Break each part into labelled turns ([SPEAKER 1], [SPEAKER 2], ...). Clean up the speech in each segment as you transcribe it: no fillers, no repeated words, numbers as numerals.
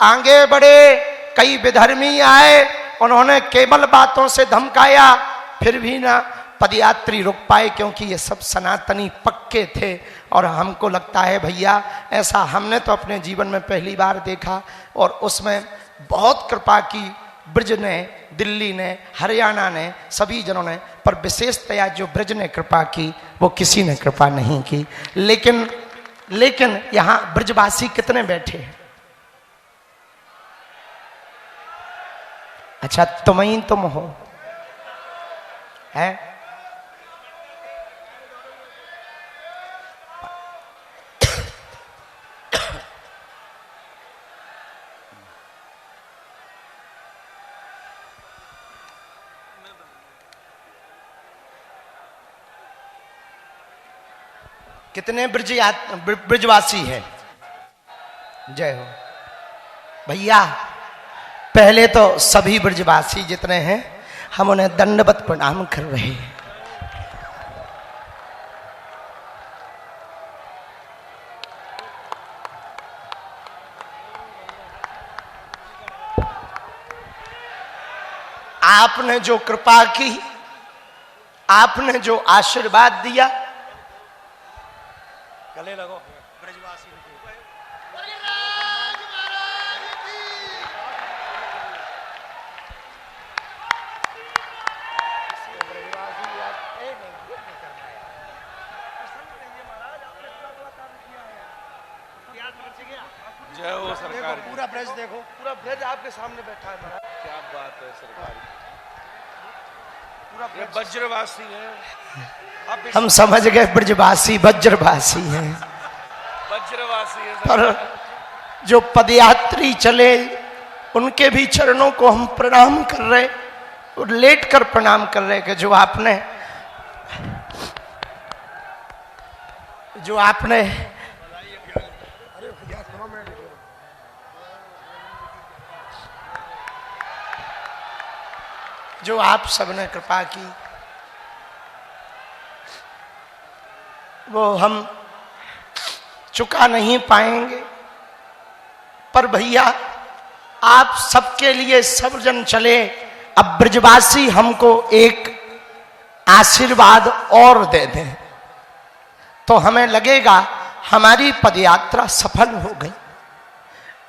[SPEAKER 1] आगे बढ़े, कई विधर्मी आए, उन्होंने केवल बातों से धमकाया, फिर भी ना पदयात्री रुक पाए, क्योंकि ये सब सनातनी पक्के थे। और हमको लगता है भैया, ऐसा हमने तो अपने जीवन में पहली बार देखा, और उसमें बहुत कृपा की ब्रज ने, दिल्ली ने, हरियाणा ने, सभी जनों ने, पर विशेषतया जो ब्रज ने कृपा की वो किसी ने कृपा नहीं की। लेकिन यहां ब्रजवासी कितने बैठे हैं? अच्छा, तुम हो, है? कितने ब्रजवासी हैं? जय हो भैया। पहले तो सभी ब्रजवासी जितने हैं, हम उन्हें दंडवत प्रणाम कर रहे हैं। आपने जो कृपा की, आपने जो आशीर्वाद दिया, गले लगो ब्रजवासी।
[SPEAKER 2] जय हो सरकार।
[SPEAKER 1] पूरा ब्रज देखो, पूरा ब्रज आपके सामने बैठा है महाराज।
[SPEAKER 2] क्या बात है सरकार, पूरा वज्रवासी है।
[SPEAKER 1] हम समझ गए ब्रजवासी वज्रवासी हैं,
[SPEAKER 2] वज्रवासी है।
[SPEAKER 1] पर जो पदयात्री चले उनके भी चरणों को हम प्रणाम कर रहे, और लेट कर प्रणाम कर रहे कि जो आपने जो आप सबने कृपा की, वो हम चुका नहीं पाएंगे। पर भैया, आप सबके लिए सब जन चले, अब ब्रजवासी हमको एक आशीर्वाद और दे दें तो हमें लगेगा हमारी पदयात्रा सफल हो गई।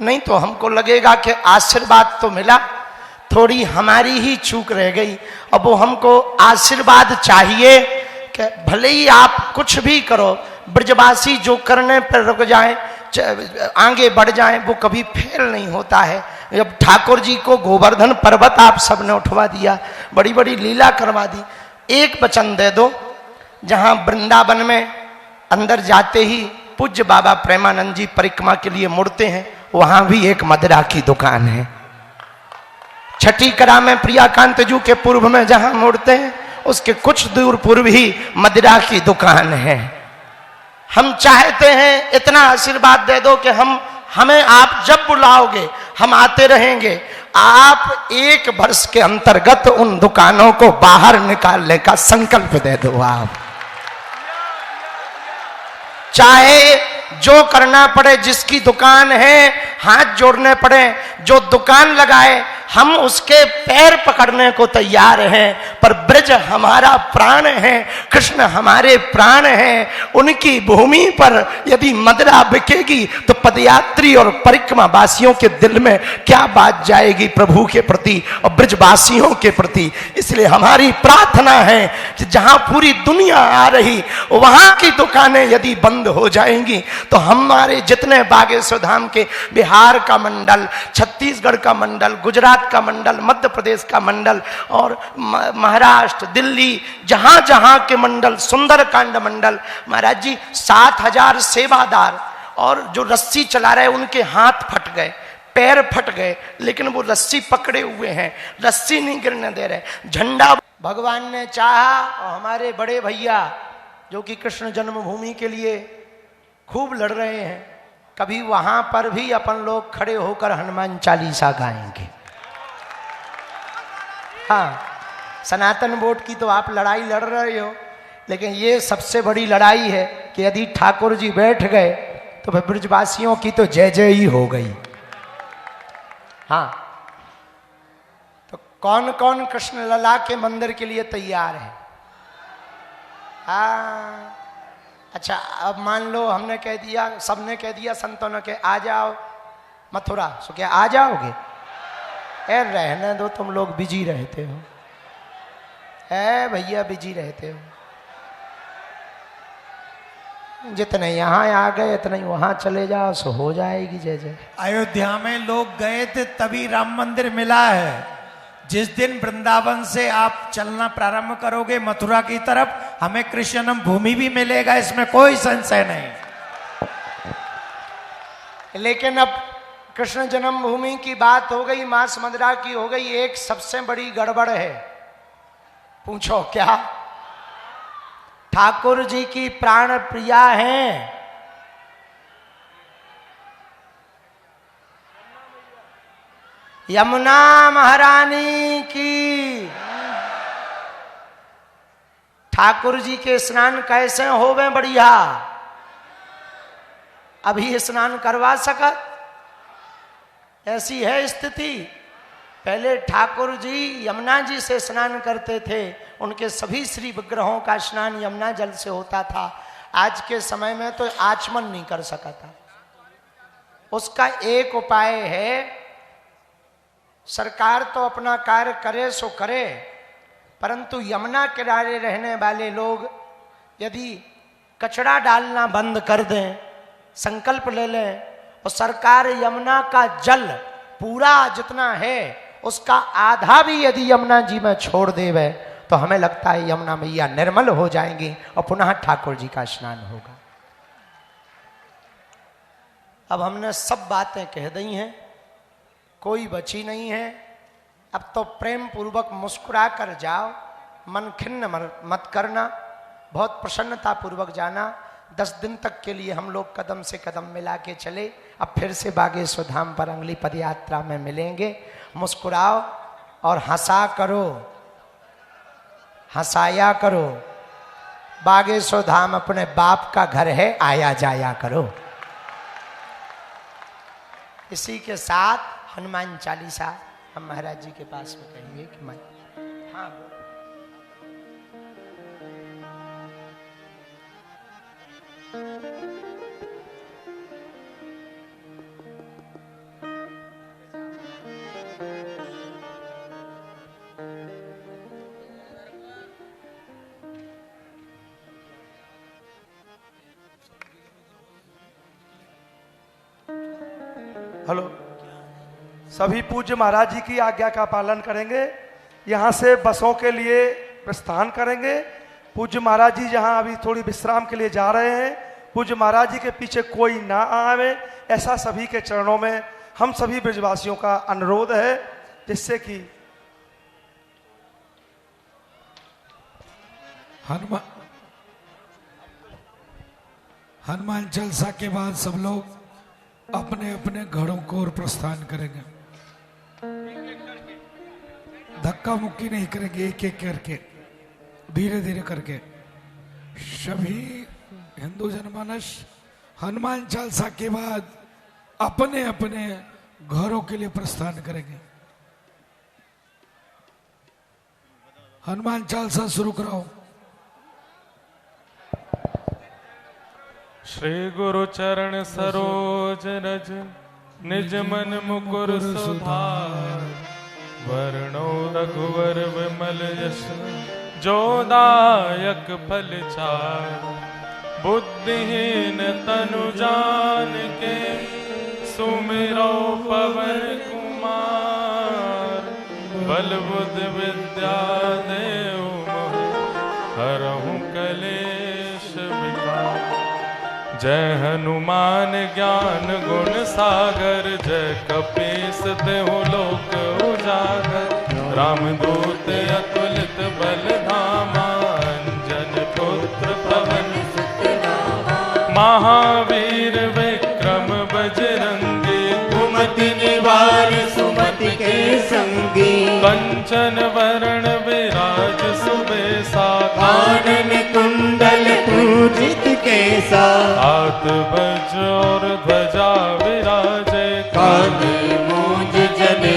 [SPEAKER 1] नहीं तो हमको लगेगा कि आशीर्वाद तो मिला, थोड़ी हमारी ही चूक रह गई। अब वो हमको आशीर्वाद चाहिए कि भले ही आप कुछ भी करो, ब्रजवासी जो करने पर रुक जाएं, आगे बढ़ जाएं, वो कभी फेल नहीं होता है। जब ठाकुर जी को गोवर्धन पर्वत आप सबने उठवा दिया, बड़ी बड़ी लीला करवा दी, एक वचन दे दो, जहां वृंदावन में अंदर जाते ही पूज्य बाबा प्रेमानंद जी परिक्रमा के लिए मुड़ते हैं, वहां भी एक मदिरा की दुकान है। छठी करा में प्रियाकांत जू के पूर्व में जहां मुड़ते हैं, उसके कुछ दूर पूर्व ही मदिरा की दुकान है। हम चाहते हैं इतना आशीर्वाद दे दो कि हमें आप जब बुलाओगे हम आते रहेंगे। आप एक वर्ष के अंतर्गत उन दुकानों को बाहर निकालने का संकल्प दे दो। आप चाहे जो करना पड़े, जिसकी दुकान है हाथ जोड़ने पड़े, जो दुकान लगाए हम उसके पैर पकड़ने को तैयार हैं। पर ब्रज हमारा प्राण है, कृष्ण हमारे प्राण हैं। उनकी भूमि पर यदि मदिरा बिकेगी तो पदयात्री और परिक्रमा वासियों के दिल में क्या बात जाएगी प्रभु के प्रति और ब्रजवासियों के प्रति। इसलिए हमारी प्रार्थना है कि जहां पूरी दुनिया आ रही, वहां की दुकानें यदि बंद हो जाएंगी तो हमारे जितने बागेश्वर धाम के बिहार का मंडल, छत्तीसगढ़ का मंडल, गुजरात का मंडल, मध्य प्रदेश का मंडल और महाराष्ट्र, दिल्ली, जहां जहां के मंडल, सुंदरकांड मंडल, महाराज जी 7,000 सेवादार और जो रस्सी चला रहे उनके हाथ फट गए, पैर फट गए, लेकिन वो रस्सी पकड़े हुए हैं, रस्सी नहीं गिरने दे रहे। झंडा भगवान ने चाहा और हमारे बड़े भैया जो कि कृष्ण जन्मभूमि के लिए खूब लड़ रहे हैं, कभी वहां पर भी अपन लोग खड़े होकर हनुमान चालीसा गाएंगे। हाँ, सनातन वोट की तो आप लड़ाई लड़ रहे हो, लेकिन ये सबसे बड़ी लड़ाई है कि यदि ठाकुर जी बैठ गए तो फिर ब्रजवासियों की तो जय जय ही हो गई। हाँ, तो कौन कौन कृष्ण लला के मंदिर के लिए तैयार है? हाँ, अच्छा, अब मान लो हमने कह दिया, सबने कह दिया, संतों ने के आ जाओ मथुरा, सो क्या आ जाओगे? ए रहने दो, तुम लोग बिजी रहते हो, ए भैया बिजी रहते हो। जितने यहाँ आ गए इतने ही वहां चले जाओ, सो हो जाएगी जय जय।
[SPEAKER 3] अयोध्या में लोग गए थे तभी राम मंदिर मिला है। जिस दिन वृंदावन से आप चलना प्रारंभ करोगे मथुरा की तरफ, हमें कृष्ण भूमि भी मिलेगा, इसमें कोई संशय नहीं।
[SPEAKER 1] लेकिन अब कृष्ण जन्मभूमि की बात हो गई, मां सुमंदरा की हो गई, एक सबसे बड़ी गड़बड़ है। पूछो क्या? ठाकुर जी की प्राण प्रिया हैं यमुना महारानी की। ठाकुर जी के स्नान कैसे होवे बढ़िया? अभी स्नान करवा सकत? ऐसी है स्थिति। पहले ठाकुर जी यमुना जी से स्नान करते थे, उनके सभी श्री विग्रहों का स्नान यमुना जल से होता था। आज के समय में तो आचमन नहीं कर सका था। उसका एक उपाय है, सरकार तो अपना कार्य करे सो करे, परंतु यमुना किनारे रहने वाले लोग यदि कचरा डालना बंद कर दें, संकल्प ले लें, और सरकार यमुना का जल पूरा जितना है उसका आधा भी यदि यमुना जी में छोड़ देवे, तो हमें लगता है यमुना मैया निर्मल हो जाएंगी और पुनः ठाकुर जी का स्नान होगा। अब हमने सब बातें कह दी हैं, कोई बची नहीं है। अब तो प्रेम पूर्वक मुस्कुरा कर जाओ, मन खिन्न मत करना, बहुत प्रसन्नता पूर्वक जाना। 10 दिन तक के लिए हम लोग कदम से कदम मिला के चले। अब फिर से बागेश्वर धाम पर अगली पदयात्रा में मिलेंगे। मुस्कुराओ और हंसा करो, हंसाया करो। बागेश्वर धाम अपने बाप का घर है, आया जाया करो। इसी के साथ हनुमान चालीसा हम महाराज जी के पास में कहेंगे कि मैं हाँ
[SPEAKER 4] हेलो, सभी पूज्य महाराज जी की आज्ञा का पालन करेंगे। यहाँ से बसों के लिए प्रस्थान करेंगे। पूज्य महाराज जी जहाँ अभी थोड़ी विश्राम के लिए जा रहे हैं, पूज्य महाराज जी के पीछे कोई ना आवे, ऐसा सभी के चरणों में हम सभी ब्रजवासियों का अनुरोध है, जिससे कि
[SPEAKER 5] हनुमान चालीसा के बाद सब लोग अपने अपने घरों को ओर प्रस्थान करेंगे। धक्का मुक्की नहीं करेंगे, एक एक करके, धीरे धीरे करके। सभी हिंदू जनमानस हनुमान चालीसा के बाद अपने अपने घरों के लिए प्रस्थान करेंगे। हनुमान चालीसा शुरू कराओ।
[SPEAKER 2] श्री गुरु चरण सरोज रज निज मन मुकुर सुधार, वर्णो रघुवर विमल यश जो दायक फल चार। बुद्धिहीन तनु जान के सुमिरो पवन कुमार। बल बुद्धि विद्या देव हरहु कलेश विकार। जय हनुमान ज्ञान गुण सागर, जय कपीस देहु लोक उजागर। रामदूत अतुलित बल धामा, अंजन पुत्र पवन सुत नामा। महावीर विक्रम बजरंगी, कुमति निवार सुमति के संगी। कंचन वरण विराज सुबेसा, कानन कुंडल पूजित केसा। हाथ बज और ध्वजा विराजे, कांधे मूंज जने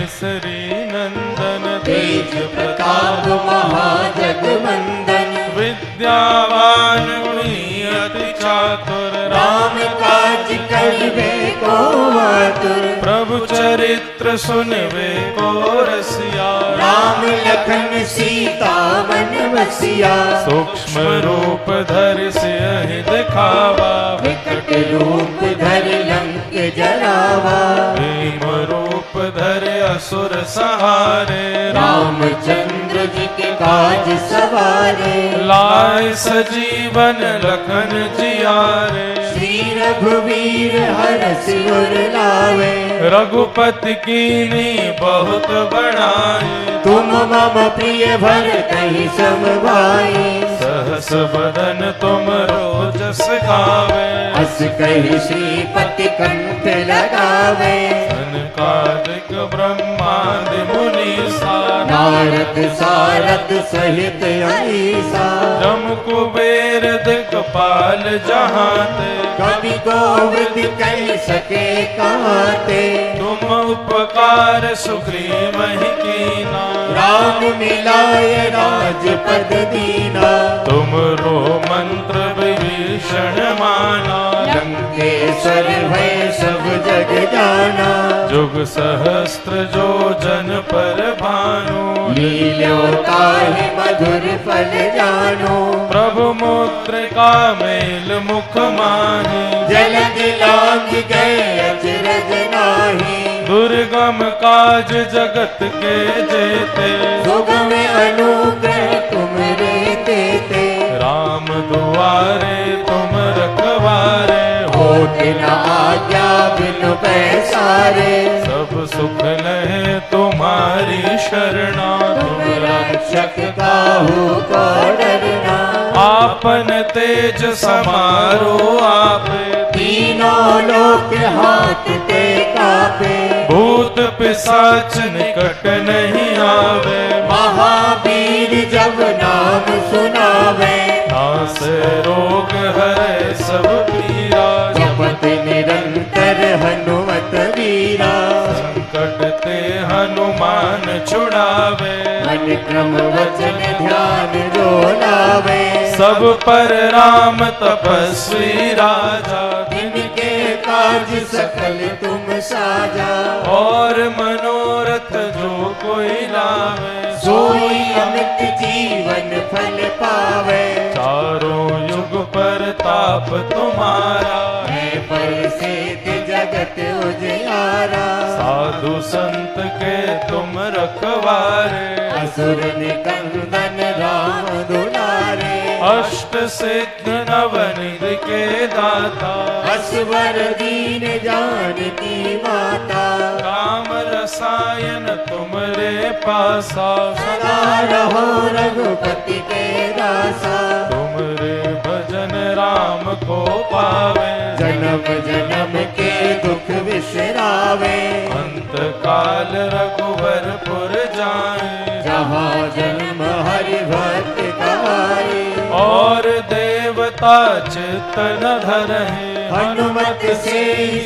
[SPEAKER 2] केसरी नंदन
[SPEAKER 6] तेज प्रताप महाजगवंदन
[SPEAKER 2] विद्यावान गुणी अति चातुर
[SPEAKER 6] राम काज करिबे को आतुर
[SPEAKER 2] प्रभु चरित्र सुनवे को रसिया
[SPEAKER 6] राम लखन सीता मन बसिया
[SPEAKER 2] सूक्ष्म रूप धरि सियहि दिखावा
[SPEAKER 6] विकट रूप धरि लंक जरावा
[SPEAKER 2] भीम रूप धरि असुर सहारे
[SPEAKER 6] रामचंद्र जी के काज सवारे
[SPEAKER 2] लाए सजीवन लखन जियारे
[SPEAKER 6] श्री रघुवीर हरष उर लावे
[SPEAKER 2] रघुपति कीनी बहुत बड़ाई
[SPEAKER 6] तुम मम प्रिय भरतहि सम भाई
[SPEAKER 2] सहस बदन तुम रोजस गावे
[SPEAKER 6] अस कहि श्रीपति कंठ लगावे
[SPEAKER 2] सनकादिक ब्रह्मादि मुनीसा
[SPEAKER 6] नारद सारद सहित अहिसा
[SPEAKER 2] जम कुबेर दिक्पाल जहाते
[SPEAKER 6] कवि गोविंद कह सके कहते
[SPEAKER 2] तुम उपकार सुग्रीव ही कीना
[SPEAKER 6] राम मिलाय राजपद दीना
[SPEAKER 2] तुम रो मंत्र विभीषण माना
[SPEAKER 6] लंकेश्वर भय सब जग जाना
[SPEAKER 2] जुग सहस्त्र जो जन पर भानु
[SPEAKER 6] लील्यो ताहि मधुर फल जानो
[SPEAKER 2] प्रभु मुद्रिका मेल मुख माही
[SPEAKER 6] जलद लांग गए अचरज नाही
[SPEAKER 2] दुर्गम काज जगत के जेते
[SPEAKER 6] सुगम अनुग्रह तुम रे देते
[SPEAKER 2] राम दुआरे तुम रखवारे
[SPEAKER 6] होत न आज्ञा बिनु पैसारे
[SPEAKER 2] सब सुख लहे तुम्हारी शरणा
[SPEAKER 6] तुम रक्षक काहू को डरना
[SPEAKER 2] आपन तेज समारो आपे
[SPEAKER 6] तीनों लोक हाथ ते कापे
[SPEAKER 2] भूत पिशाच निकट नहीं आवे
[SPEAKER 6] महावीर जब नाम सुनावे
[SPEAKER 2] नासे रोग हरे सब पीरा
[SPEAKER 6] जपत निरंतर हनुमत वीरा
[SPEAKER 2] संकट ते हनुमान छुड़ावे
[SPEAKER 6] मन क्रम वचन ध्यान जो लावे
[SPEAKER 2] सब पर राम तपस्वी राजा
[SPEAKER 6] इनके काज सकल तुम साजा
[SPEAKER 2] और मनोरथ जो कोई लावे
[SPEAKER 6] सोई अमित जीवन फल पावे
[SPEAKER 2] चारों युग पर ताप तुम्हारा
[SPEAKER 6] है प्रसिद्ध जगत उजियारा
[SPEAKER 2] साधु संत के तुम रखवारे
[SPEAKER 6] असुर निकंदन राम दुलारे
[SPEAKER 2] अष्ट सिद्ध नवनिधि के दाता
[SPEAKER 6] असवर दीन जानकी माता
[SPEAKER 2] राम रसायन तुमरे पासा
[SPEAKER 6] सदा रहो रघुपति के दासा
[SPEAKER 2] तुमरे भजन राम को पावे
[SPEAKER 6] जन्म जन्म के दुख विसरावे
[SPEAKER 2] अंत काल रघुवरपुर जाए
[SPEAKER 6] जहाँ जन्म हरि भक्त कहाई
[SPEAKER 2] और देवता चित्तन धरहि
[SPEAKER 6] हनुमत से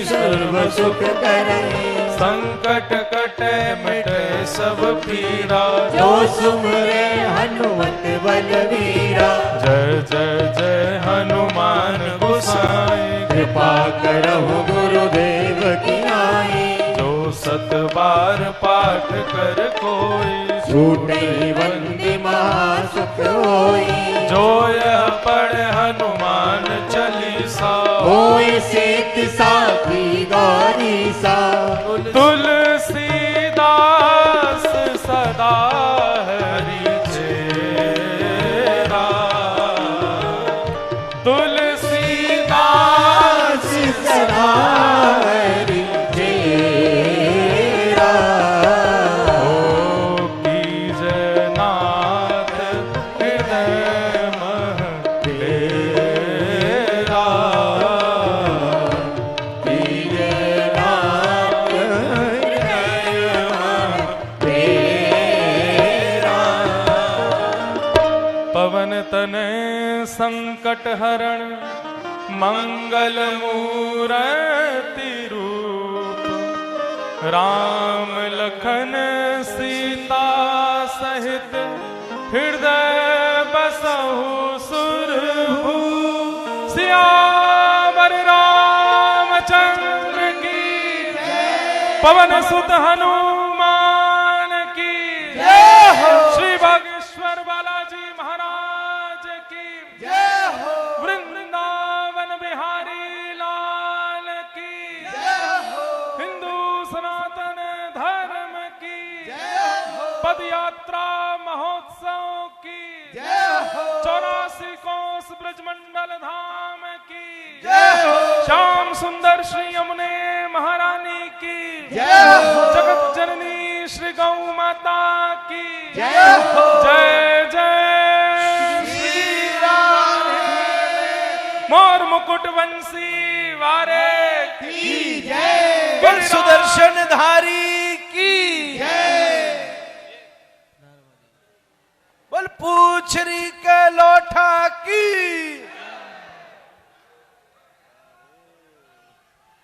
[SPEAKER 6] सर्व सुख करे
[SPEAKER 2] संकट कटे मिटे सब पीरा
[SPEAKER 6] जो सुमरे हनुमत बलवीरा
[SPEAKER 2] जय जय जय हनुमान गोसाई
[SPEAKER 6] कृपा करहु गुरुदेव की नाई
[SPEAKER 2] जो सत बार पाठ कर कोई
[SPEAKER 6] छूटे वंदे महासुख होई
[SPEAKER 2] जो यह पढ़े हनुमान चालीसा
[SPEAKER 6] होय सेत साखी गौरी सा
[SPEAKER 2] तुलसीदास सदा हरि चेरा तुलसीदास
[SPEAKER 6] सदा हरि चेरा
[SPEAKER 2] ओ कीजय नाथ हृदय मह तेरा पवन तनय संकट हरण मंगल मूरति रूप राम लखन लखन सीता सहित हृदय बसहु सुरभु सियावर रामचंद्र की पवन सुत हनुमान की श्री बागेश्वर बालाजी महाराज की वृंदावन बिहारी लाल की हिंदू सनातन धर्म की पद यात्रा महोत्सव की 84 कोस ब्रजमंडल धाम की श्याम सुंदर श्री यमुने महारानी की जगत जननी श्री गौ माता की जय जय श्री राम मोर मुकुट वंशी वारे की जय
[SPEAKER 3] सुदर्शन धारी की बोल पूछरी के लोठा की